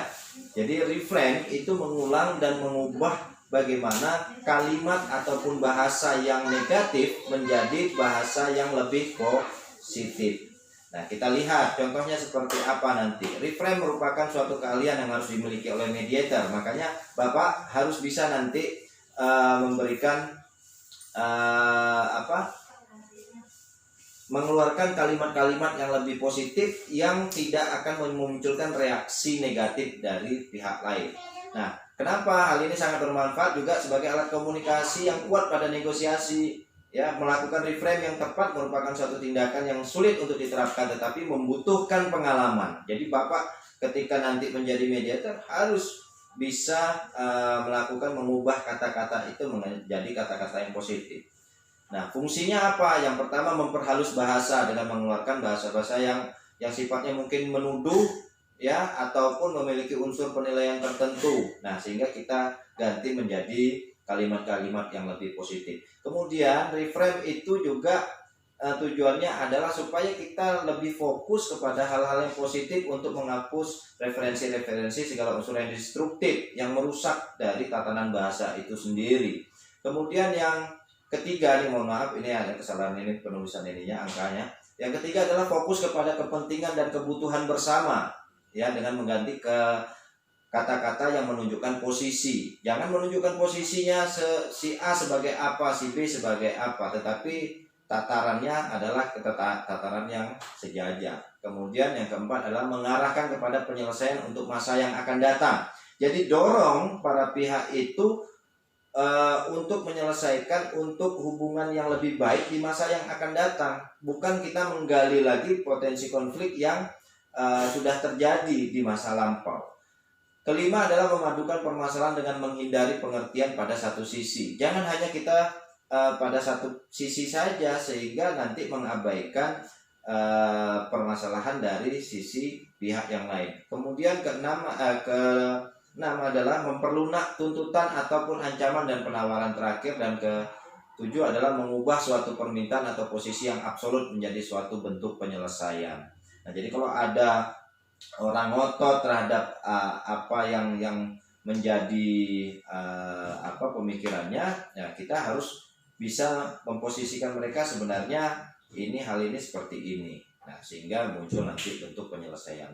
Jadi reframe itu mengulang dan mengubah bagaimana kalimat ataupun bahasa yang negatif menjadi bahasa yang lebih positif. Nah, kita lihat contohnya seperti apa nanti. Reframe merupakan suatu keahlian yang harus dimiliki oleh mediator. Makanya Bapak harus bisa nanti memberikan mengeluarkan kalimat-kalimat yang lebih positif yang tidak akan memunculkan reaksi negatif dari pihak lain. Nah, kenapa hal ini sangat bermanfaat juga sebagai alat komunikasi yang kuat pada negosiasi, ya. Melakukan reframe yang tepat merupakan suatu tindakan yang sulit untuk diterapkan tetapi membutuhkan pengalaman. Jadi Bapak ketika nanti menjadi mediator harus bisa melakukan mengubah kata-kata itu menjadi kata-kata yang positif. Nah, fungsinya apa? Yang pertama, memperhalus bahasa dengan mengeluarkan bahasa-bahasa yang sifatnya mungkin menuduh, ya, ataupun memiliki unsur penilaian tertentu. Nah, sehingga kita ganti menjadi kalimat-kalimat yang lebih positif. Kemudian reframe itu juga tujuannya adalah supaya kita lebih fokus kepada hal-hal yang positif untuk menghapus referensi-referensi segala unsur yang destruktif yang merusak dari tatanan bahasa itu sendiri. Kemudian yang ketiga, nih mohon maaf ini ada kesalahan ini penulisan ininya angkanya. Yang ketiga adalah fokus kepada kepentingan dan kebutuhan bersama, ya, dengan mengganti ke kata-kata yang menunjukkan posisi. Jangan menunjukkan posisinya si A sebagai apa, si B sebagai apa, tetapi tatarannya adalah tataran yang sejajar. Kemudian yang keempat adalah mengarahkan kepada penyelesaian untuk masa yang akan datang. Jadi dorong para pihak itu untuk menyelesaikan untuk hubungan yang lebih baik di masa yang akan datang. Bukan kita menggali lagi potensi konflik yang sudah terjadi di masa lampau. Kelima adalah memadukan permasalahan dengan menghindari pengertian pada satu sisi. Jangan hanya kita pada satu sisi saja sehingga nanti mengabaikan permasalahan dari sisi pihak yang lain. Kemudian keenam adalah memperlunak tuntutan ataupun ancaman dan penawaran terakhir, dan ketujuh adalah mengubah suatu permintaan atau posisi yang absolut menjadi suatu bentuk penyelesaian. Nah, jadi kalau ada orang ngotot terhadap apa yang menjadi pemikirannya, ya kita harus bisa memposisikan mereka sebenarnya hal ini seperti ini. Nah, sehingga muncul nanti bentuk penyelesaian.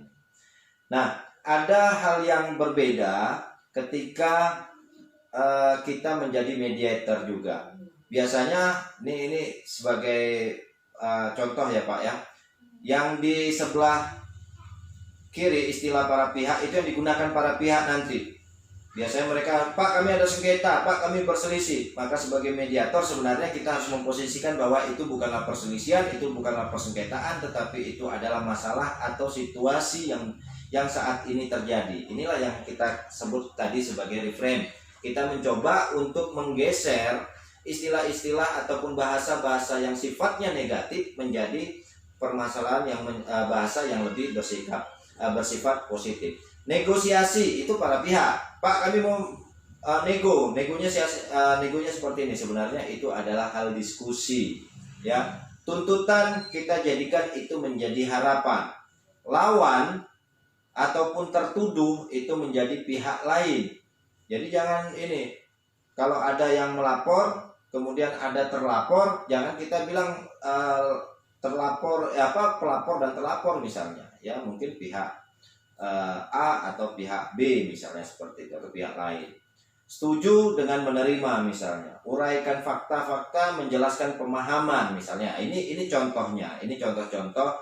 Nah, ada hal yang berbeda ketika kita menjadi mediator juga. Biasanya ini sebagai contoh ya Pak ya, yang di sebelah kiri istilah para pihak itu yang digunakan para pihak nanti. Biasanya mereka, Pak kami ada sengketa, Pak kami berselisih. Maka sebagai mediator sebenarnya kita harus memposisikan bahwa itu bukanlah perselisihan, itu bukanlah persengketaan, tetapi itu adalah masalah atau situasi yang saat ini terjadi. Inilah yang kita sebut tadi sebagai reframe. Kita mencoba untuk menggeser istilah-istilah ataupun bahasa-bahasa yang sifatnya negatif menjadi permasalahan yang bahasa yang lebih bersifat positif. Negosiasi itu para pihak. Pak kami mau negonya seperti ini. Sebenarnya itu adalah hal diskusi, ya. Tuntutan kita jadikan itu menjadi harapan. Lawan ataupun tertuduh itu menjadi pihak lain. Jadi jangan ini, kalau ada yang melapor kemudian ada terlapor, jangan kita bilang pelapor dan terlapor misalnya, ya mungkin pihak A atau pihak B misalnya seperti itu, atau pihak lain. Setuju dengan menerima misalnya, uraikan fakta-fakta, menjelaskan pemahaman misalnya. Ini contohnya, ini contoh-contoh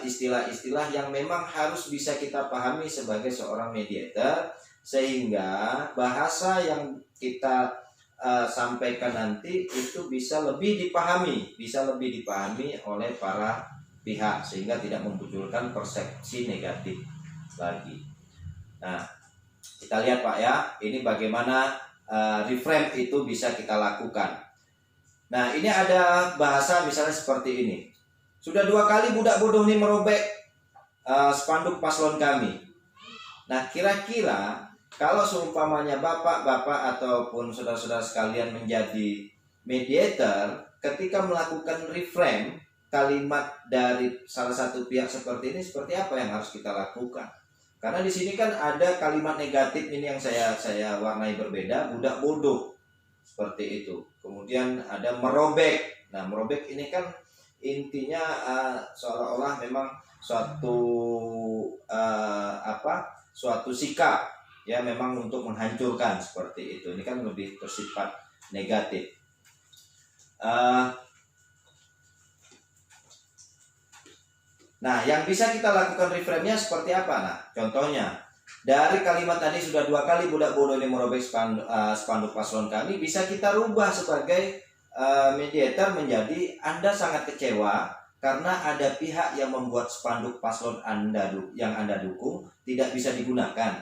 istilah-istilah yang memang harus bisa kita pahami sebagai seorang mediator, sehingga bahasa yang kita sampaikan nanti itu bisa lebih dipahami oleh para pihak, sehingga tidak memunculkan persepsi negatif lagi. Nah, Kita lihat Pak ya, ini bagaimana reframe itu bisa kita lakukan. Nah, ini ada bahasa misalnya seperti ini. Sudah 2 kali budak bodoh ini merobek spanduk paslon kami. Nah, kira-kira kalau seumpamanya bapak-bapak ataupun saudara-saudara sekalian menjadi mediator, ketika melakukan reframe kalimat dari salah satu pihak seperti ini, seperti apa yang harus kita lakukan? Karena di sini kan ada kalimat negatif ini yang saya warnai berbeda, budak bodoh seperti itu. Kemudian ada merobek. Nah, merobek ini kan intinya seolah-olah memang suatu suatu sikap ya, memang untuk menghancurkan seperti itu. Ini kan lebih bersifat negatif. Nah, yang bisa kita lakukan reframe-nya seperti apa? Nah, contohnya dari kalimat tadi sudah 2 kali budak bodoh ini merobek spanduk paslon kami, bisa kita rubah sebagai mediator menjadi Anda sangat kecewa karena ada pihak yang membuat spanduk paslon yang Anda dukung tidak bisa digunakan.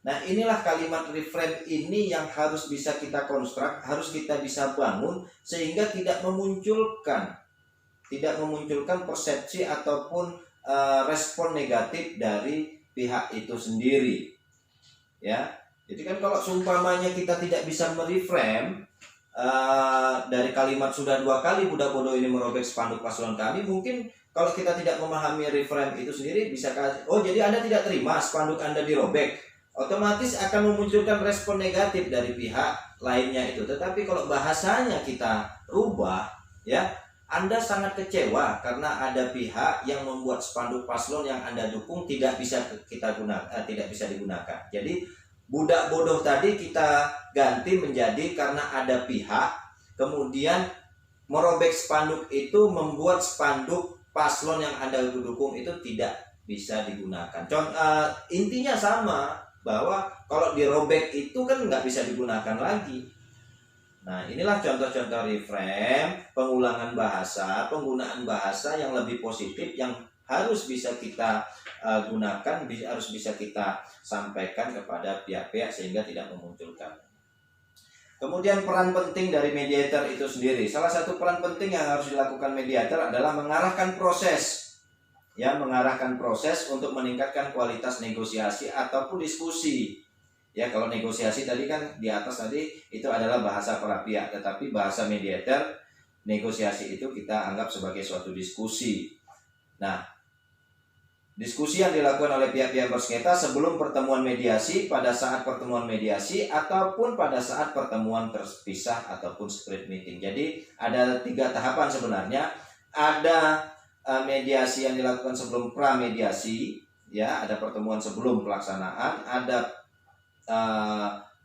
Nah, inilah kalimat reframe ini yang harus bisa kita konstruk, harus kita bisa bangun sehingga tidak memunculkan persepsi ataupun respon negatif dari pihak itu sendiri. Ya. Jadi kan kalau seumpamanya kita tidak bisa mereframe dari kalimat sudah 2 kali budak bodoh ini merobek spanduk paslon kami, mungkin kalau kita tidak memahami reframe itu sendiri bisa jadi Anda tidak terima spanduk Anda dirobek, otomatis akan memunculkan respon negatif dari pihak lainnya itu. Tetapi kalau bahasanya kita rubah ya, Anda sangat kecewa karena ada pihak yang membuat spanduk paslon yang Anda dukung tidak bisa digunakan. Jadi budak bodoh tadi kita ganti menjadi karena ada pihak kemudian merobek spanduk itu membuat spanduk paslon yang Anda dukung itu tidak bisa digunakan. Intinya sama, bahwa kalau dirobek itu kan nggak bisa digunakan lagi. Nah, inilah contoh-contoh reframe, penggunaan bahasa yang lebih positif yang harus bisa kita gunakan, harus bisa kita sampaikan kepada pihak-pihak sehingga tidak memunculkan. Kemudian peran penting dari mediator itu sendiri. Salah satu peran penting yang harus dilakukan mediator adalah mengarahkan proses. Ya, mengarahkan proses untuk meningkatkan kualitas negosiasi ataupun diskusi. Ya, kalau negosiasi tadi kan di atas tadi itu adalah bahasa para pihak, tetapi bahasa mediator, negosiasi itu kita anggap sebagai suatu diskusi. Nah, diskusi yang dilakukan oleh pihak-pihak bersengketa sebelum pertemuan mediasi, pada saat pertemuan mediasi, ataupun pada saat pertemuan terpisah ataupun split meeting. Jadi ada 3 tahapan sebenarnya. Ada mediasi yang dilakukan sebelum pra-mediasi, ya, ada pertemuan sebelum pelaksanaan, ada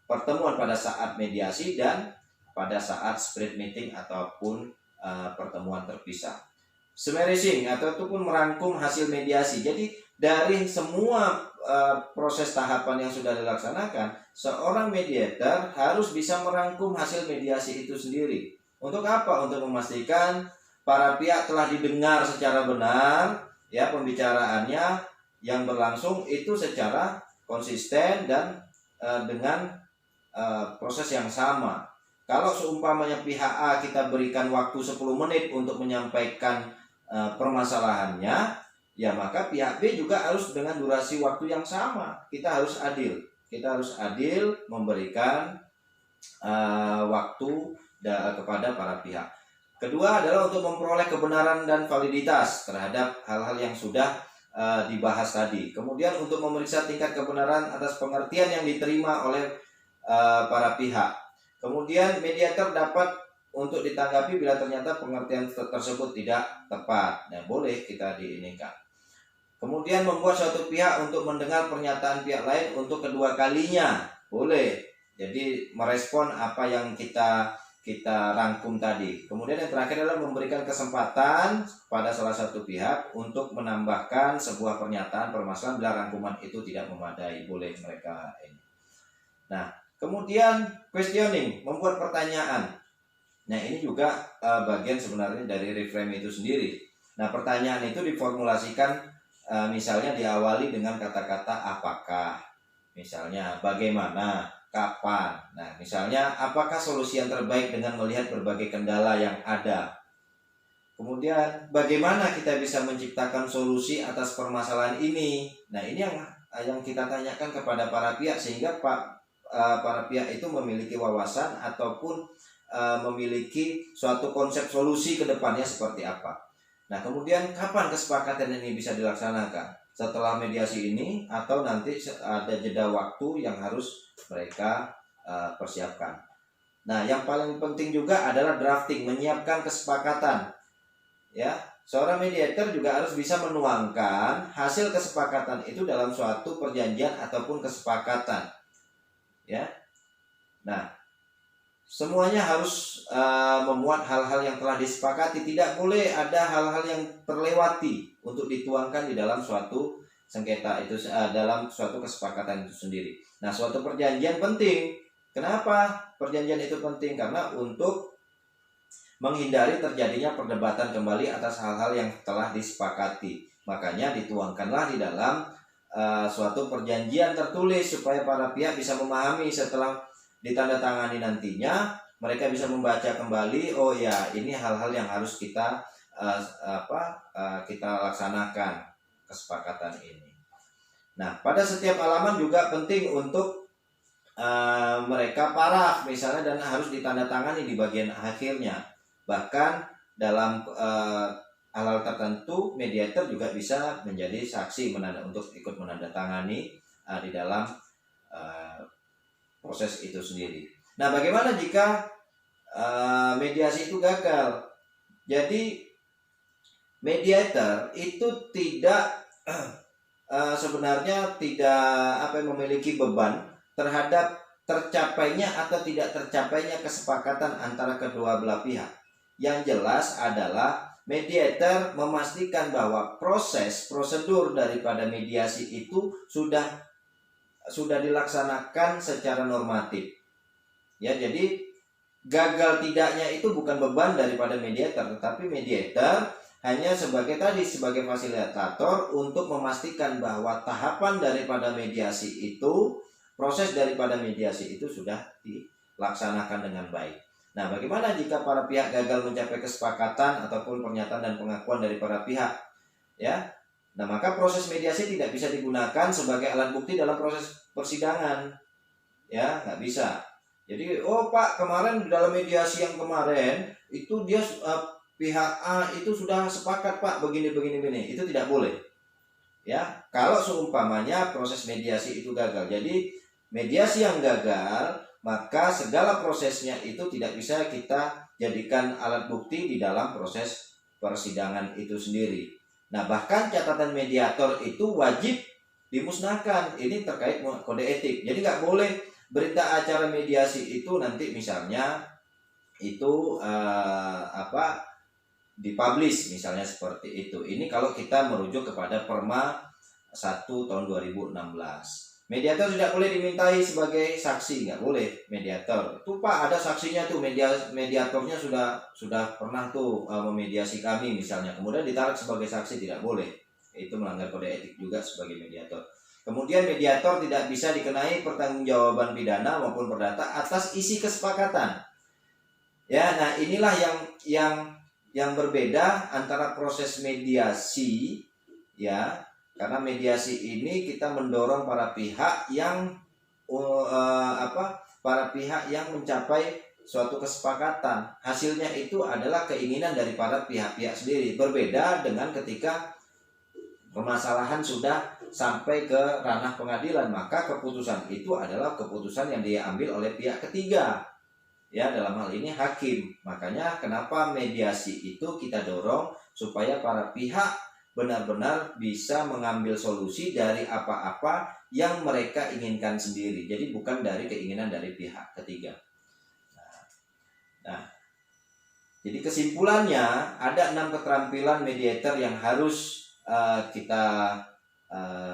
pertemuan pada saat mediasi, dan pada saat split meeting ataupun pertemuan terpisah. Summarizing ataupun merangkum hasil mediasi. Jadi dari semua proses tahapan yang sudah dilaksanakan, seorang mediator harus bisa merangkum hasil mediasi itu sendiri. Untuk apa? Untuk memastikan para pihak telah didengar secara benar, ya, pembicaraannya yang berlangsung itu secara konsisten dan dengan proses yang sama. Kalau seumpamanya pihak A kita berikan waktu 10 menit untuk menyampaikan permasalahannya, ya maka pihak B juga harus dengan durasi waktu yang sama. Kita harus adil memberikan waktu kepada para pihak. Kedua adalah untuk memperoleh kebenaran dan validitas terhadap hal-hal yang sudah dibahas tadi. Kemudian untuk memeriksa tingkat kebenaran atas pengertian yang diterima oleh para pihak. Kemudian mediator dapat untuk ditanggapi bila ternyata pengertian tersebut tidak tepat. Nah, boleh kita diinikan. Kemudian membuat suatu pihak untuk mendengar pernyataan pihak lain untuk kedua kalinya. Boleh. Jadi merespon apa yang kita rangkum tadi. Kemudian yang terakhir adalah memberikan kesempatan pada salah satu pihak untuk menambahkan sebuah pernyataan permasalahan bila rangkuman itu tidak memadai. Boleh mereka ini. Nah, kemudian questioning, membuat pertanyaan. Nah, ini juga bagian sebenarnya dari reframe itu sendiri. Nah, pertanyaan itu diformulasikan misalnya diawali dengan kata-kata apakah. Misalnya bagaimana, kapan. Nah, misalnya apakah solusi yang terbaik dengan melihat berbagai kendala yang ada. Kemudian bagaimana kita bisa menciptakan solusi atas permasalahan ini. Nah, ini yang kita tanyakan kepada para pihak sehingga para pihak itu memiliki wawasan ataupun memiliki suatu konsep solusi ke depannya seperti apa. Nah, kemudian kapan kesepakatan ini bisa dilaksanakan? Setelah mediasi ini atau nanti ada jeda waktu yang harus mereka persiapkan. Nah, yang paling penting juga adalah drafting, menyiapkan kesepakatan. Ya, seorang mediator juga harus bisa menuangkan hasil kesepakatan itu dalam suatu perjanjian ataupun kesepakatan. Ya. Nah, semuanya harus memuat hal-hal yang telah disepakati. Tidak boleh ada hal-hal yang terlewati untuk dituangkan di dalam suatu sengketa itu, dalam suatu kesepakatan itu sendiri. Nah, suatu perjanjian penting. Kenapa perjanjian itu penting? Karena untuk menghindari terjadinya perdebatan kembali atas hal-hal yang telah disepakati. Makanya dituangkanlah di dalam suatu perjanjian tertulis supaya para pihak bisa memahami setelah ditandatangani nantinya, mereka bisa membaca kembali, oh ya, ini hal-hal yang harus kita kita laksanakan kesepakatan ini. Nah, pada setiap halaman juga penting untuk mereka paraf misalnya dan harus ditandatangani di bagian akhirnya. Bahkan dalam hal-hal tertentu mediator juga bisa menjadi saksi untuk ikut menandatangani di dalam proses itu sendiri. Nah, bagaimana jika mediasi itu gagal? Jadi mediator itu tidak sebenarnya tidak memiliki beban terhadap tercapainya atau tidak tercapainya kesepakatan antara kedua belah pihak. Yang jelas adalah mediator memastikan bahwa prosedur daripada mediasi itu sudah dilaksanakan secara normatif. Ya, jadi gagal tidaknya itu bukan beban daripada mediator, tetapi mediator hanya sebagai fasilitator untuk memastikan bahwa tahapan daripada mediasi itu, proses daripada mediasi itu sudah dilaksanakan dengan baik. Nah, bagaimana jika para pihak gagal mencapai kesepakatan ataupun pernyataan dan pengakuan dari para pihak? Ya, nah maka proses mediasi tidak bisa digunakan sebagai alat bukti dalam proses persidangan. Ya, nggak bisa. Jadi, oh Pak, kemarin dalam mediasi yang kemarin itu dia pihak A itu sudah sepakat Pak begini. Itu tidak boleh. Ya, kalau seumpamanya proses mediasi itu gagal. Jadi mediasi yang gagal, maka segala prosesnya itu tidak bisa kita jadikan alat bukti di dalam proses persidangan itu sendiri. Nah, bahkan catatan mediator itu wajib dimusnahkan. Ini terkait kode etik. Jadi nggak boleh berita acara mediasi itu nanti misalnya itu dipublish misalnya seperti itu. Ini kalau kita merujuk kepada Perma 1 tahun 2016. Mediator tidak boleh dimintai sebagai saksi, nggak boleh mediator. Tuh Pak, ada saksinya tuh, mediatornya sudah pernah tuh memediasi kami misalnya. Kemudian ditarik sebagai saksi, tidak boleh. Itu melanggar kode etik juga sebagai mediator. Kemudian mediator tidak bisa dikenai pertanggungjawaban pidana maupun perdata atas isi kesepakatan. Ya, nah inilah yang berbeda antara proses mediasi, ya. Karena mediasi ini kita mendorong para pihak yang mencapai suatu kesepakatan. Hasilnya itu adalah keinginan dari para pihak-pihak sendiri. Berbeda dengan ketika permasalahan sudah sampai ke ranah pengadilan, maka keputusan itu adalah keputusan yang diambil oleh pihak ketiga. Ya, dalam hal ini hakim. Makanya kenapa mediasi itu kita dorong supaya para pihak benar-benar bisa mengambil solusi dari apa-apa yang mereka inginkan sendiri. Jadi bukan dari keinginan dari pihak ketiga. Nah, jadi kesimpulannya ada 6 keterampilan mediator yang harus kita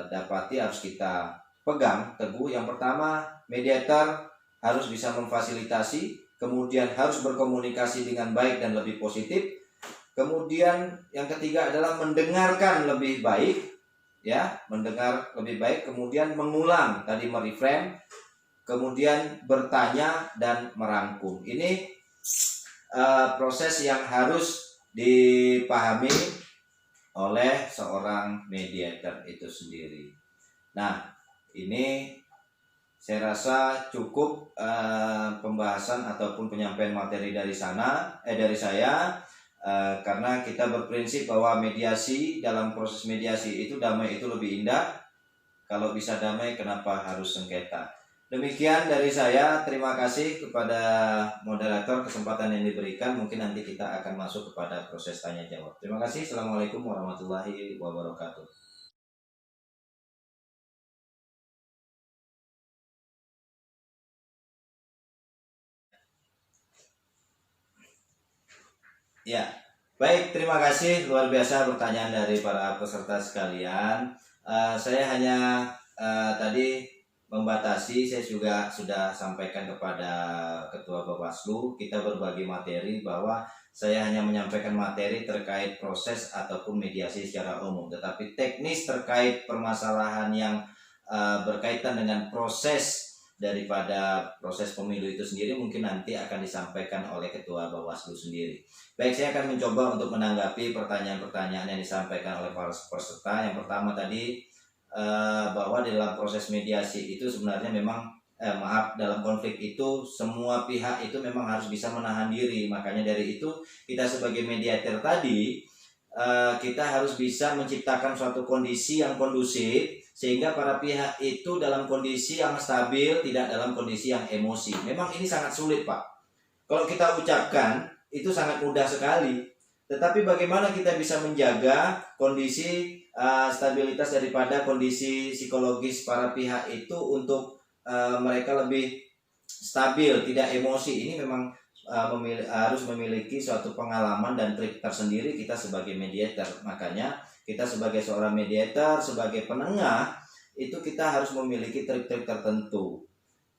dapati, harus kita pegang teguh. Yang pertama, mediator harus bisa memfasilitasi, kemudian harus berkomunikasi dengan baik dan lebih positif. Kemudian yang ketiga adalah mendengarkan lebih baik. ya, mendengar lebih baik, kemudian mengulang tadi, mereframe, kemudian bertanya dan merangkum. Ini proses yang harus dipahami oleh seorang mediator itu sendiri. Nah, ini saya rasa cukup pembahasan ataupun penyampaian materi dari saya, karena kita berprinsip bahwa mediasi, dalam proses mediasi itu damai itu lebih indah. Kalau bisa damai, kenapa harus sengketa? Demikian dari saya. Terima kasih kepada moderator kesempatan yang diberikan. Mungkin nanti kita akan masuk kepada proses tanya jawab. Terima kasih. Assalamualaikum warahmatullahi wabarakatuh. Ya, baik, terima kasih, luar biasa pertanyaan dari para peserta sekalian. Saya hanya tadi membatasi, saya juga sudah sampaikan kepada Ketua Bawaslu, kita berbagi materi bahwa saya hanya menyampaikan materi terkait proses ataupun mediasi secara umum, tetapi teknis terkait permasalahan yang berkaitan dengan proses daripada proses pemilu itu sendiri mungkin nanti akan disampaikan oleh Ketua Bawaslu sendiri. Baik, saya akan mencoba untuk menanggapi pertanyaan-pertanyaan yang disampaikan oleh para peserta. Yang pertama tadi, bahwa dalam proses mediasi itu sebenarnya memang dalam konflik itu semua pihak itu memang harus bisa menahan diri. Makanya dari itu kita sebagai mediator tadi, kita harus bisa menciptakan suatu kondisi yang kondusif sehingga para pihak itu dalam kondisi yang stabil, tidak dalam kondisi yang emosi. Memang ini sangat sulit, Pak. Kalau kita ucapkan itu sangat mudah sekali, tetapi bagaimana kita bisa menjaga kondisi stabilitas daripada kondisi psikologis para pihak itu untuk mereka lebih stabil, tidak emosi. Ini memang harus memiliki suatu pengalaman dan trik tersendiri kita sebagai mediator. Makanya kita sebagai seorang mediator, sebagai penengah, itu kita harus memiliki trik-trik tertentu.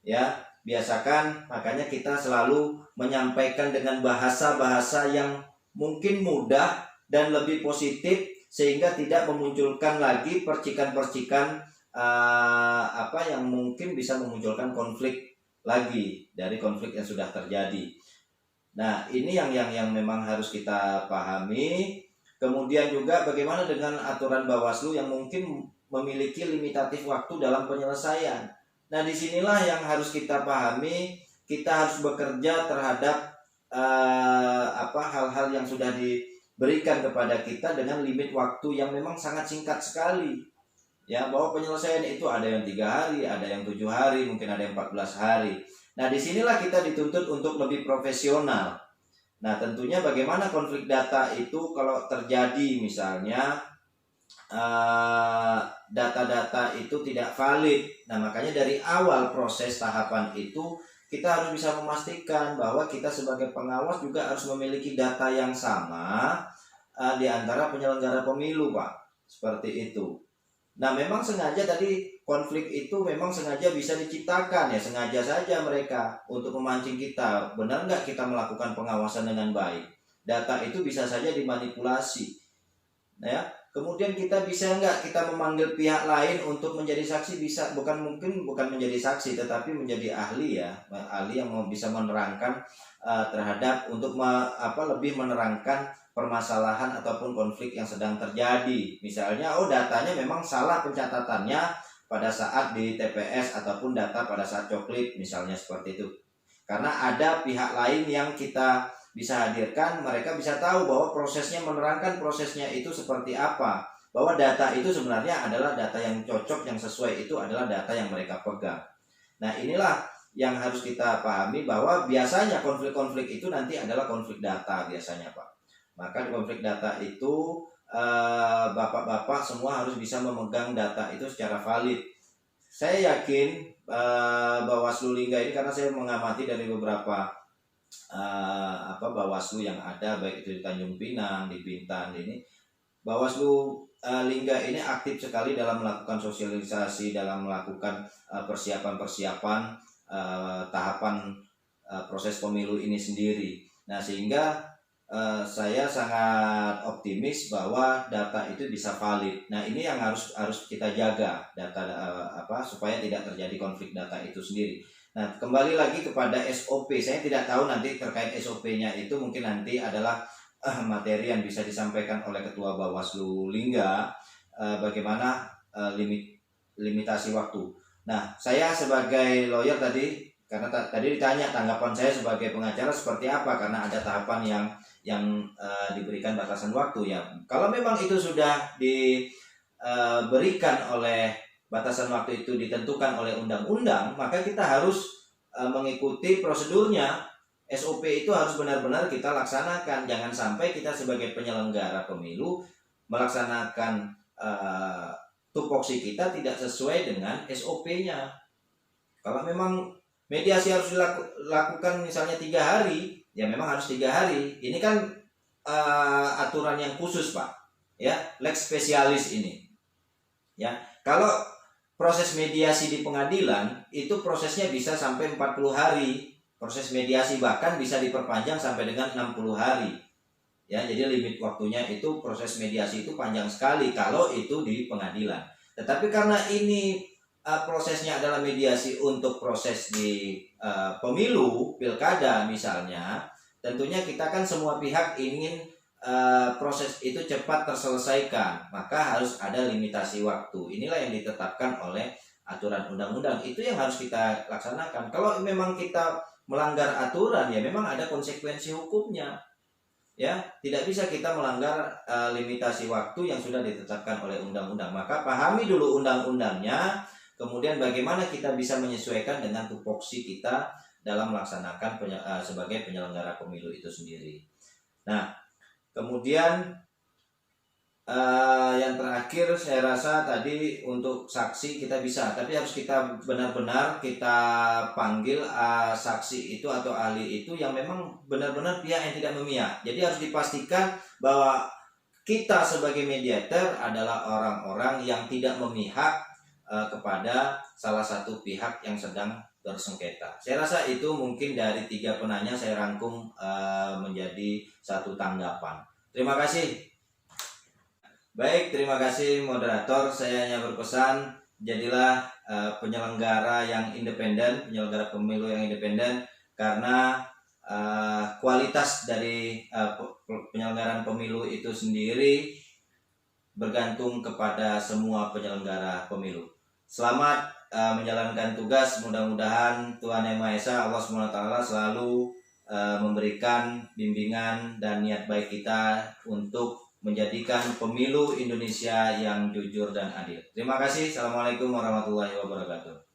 Ya, biasakan, makanya kita selalu menyampaikan dengan bahasa-bahasa yang mungkin mudah dan lebih positif sehingga tidak memunculkan lagi percikan-percikan yang mungkin bisa memunculkan konflik lagi dari konflik yang sudah terjadi. Nah, ini yang memang harus kita pahami. Kemudian juga bagaimana dengan aturan Bawaslu yang mungkin memiliki limitatif waktu dalam penyelesaian. Nah, disinilah yang harus kita pahami. Kita harus bekerja terhadap hal-hal yang sudah diberikan kepada kita dengan limit waktu yang memang sangat singkat sekali. Ya, bahwa penyelesaian itu ada yang 3 hari, ada yang 7 hari, mungkin ada yang 14 hari. Nah, disinilah kita dituntut untuk lebih profesional. Nah, tentunya bagaimana konflik data itu kalau terjadi misalnya data-data itu tidak valid. Nah, makanya dari awal proses tahapan itu kita harus bisa memastikan bahwa kita sebagai pengawas juga harus memiliki data yang sama di antara penyelenggara pemilu, Pak. Seperti itu. Nah, memang sengaja tadi konflik itu memang sengaja bisa diciptakan, ya sengaja saja mereka untuk memancing kita. Benar nggak kita melakukan pengawasan dengan baik? Data itu bisa saja dimanipulasi. Nah, ya, kemudian kita bisa nggak kita memanggil pihak lain untuk menjadi saksi? Bisa, bukan menjadi saksi, tetapi menjadi ahli, ya, ahli yang bisa menerangkan terhadap untuk lebih menerangkan permasalahan ataupun konflik yang sedang terjadi. Misalnya, datanya memang salah pencatatannya pada saat di TPS ataupun data pada saat coklit, misalnya seperti itu. Karena ada pihak lain yang kita bisa hadirkan, mereka bisa tahu bahwa prosesnya, menerangkan prosesnya itu seperti apa. Bahwa data itu sebenarnya adalah data yang cocok, yang sesuai, itu adalah data yang mereka pegang. Nah, inilah yang harus kita pahami bahwa biasanya konflik-konflik itu nanti adalah konflik data biasanya, Pak. Maka di konflik data itu bapak-bapak semua harus bisa memegang data itu secara valid. Saya yakin Bawaslu Lingga ini, karena saya mengamati dari beberapa Bawaslu yang ada, baik itu di Tanjung Pinang, di Bintan ini, Bawaslu Lingga ini aktif sekali dalam melakukan sosialisasi, dalam melakukan persiapan-persiapan tahapan proses pemilu ini sendiri. Nah, sehingga saya sangat optimis bahwa data itu bisa valid. Nah, ini yang harus kita jaga, data supaya tidak terjadi konflik data itu sendiri. Nah, kembali lagi kepada SOP. Saya tidak tahu nanti terkait SOP-nya itu mungkin nanti adalah materi yang bisa disampaikan oleh Ketua Bawaslu Lingga, bagaimana limitasi waktu. Nah, saya sebagai lawyer tadi, karena tadi ditanya tanggapan saya sebagai pengacara seperti apa, karena ada tahapan yang diberikan batasan waktu ya. Kalau memang itu sudah diberikan oleh batasan waktu itu ditentukan oleh undang-undang, maka kita harus mengikuti prosedurnya. SOP itu harus benar-benar kita laksanakan. Jangan sampai kita sebagai penyelenggara pemilu melaksanakan tupoksi kita tidak sesuai dengan SOP-nya. Kalau memang mediasi harus dilakukan misalnya 3 hari, ya memang harus 3 hari. Ini kan aturan yang khusus, Pak. Ya, lex spesialis ini. Ya, kalau proses mediasi di pengadilan itu prosesnya bisa sampai 40 hari. Proses mediasi bahkan bisa diperpanjang sampai dengan 60 hari. Ya, jadi limit waktunya itu proses mediasi itu panjang sekali kalau itu di pengadilan. Tetapi karena ini prosesnya adalah mediasi untuk proses di pemilu, pilkada misalnya, tentunya kita kan semua pihak ingin proses itu cepat terselesaikan, maka harus ada limitasi waktu. Inilah yang ditetapkan oleh aturan undang-undang. Itu yang harus kita laksanakan. Kalau memang kita melanggar aturan, ya memang ada konsekuensi hukumnya. Ya, tidak bisa kita melanggar limitasi waktu yang sudah ditetapkan oleh undang-undang. Maka pahami dulu undang-undangnya, kemudian bagaimana kita bisa menyesuaikan dengan tupoksi kita dalam melaksanakan sebagai penyelenggara pemilu itu sendiri. Nah, kemudian yang terakhir saya rasa tadi untuk saksi kita bisa, tapi harus kita benar-benar kita panggil saksi itu atau ahli itu yang memang benar-benar pihak yang tidak memihak. Jadi harus dipastikan bahwa kita sebagai mediator adalah orang-orang yang tidak memihak kepada salah satu pihak yang sedang bersengketa. Saya rasa itu mungkin dari 3 penanya saya rangkum menjadi 1 tanggapan. Terima kasih. Baik, terima kasih moderator. Saya hanya berpesan, jadilah penyelenggara yang independen, penyelenggara pemilu yang independen, karena kualitas dari penyelenggaraan pemilu itu sendiri bergantung kepada semua penyelenggara pemilu. Selamat menjalankan tugas. Mudah-mudahan Tuhan Yang Maha Esa, Allah SWT selalu memberikan bimbingan dan niat baik kita untuk menjadikan pemilu Indonesia yang jujur dan adil. Terima kasih. Assalamualaikum warahmatullahi wabarakatuh.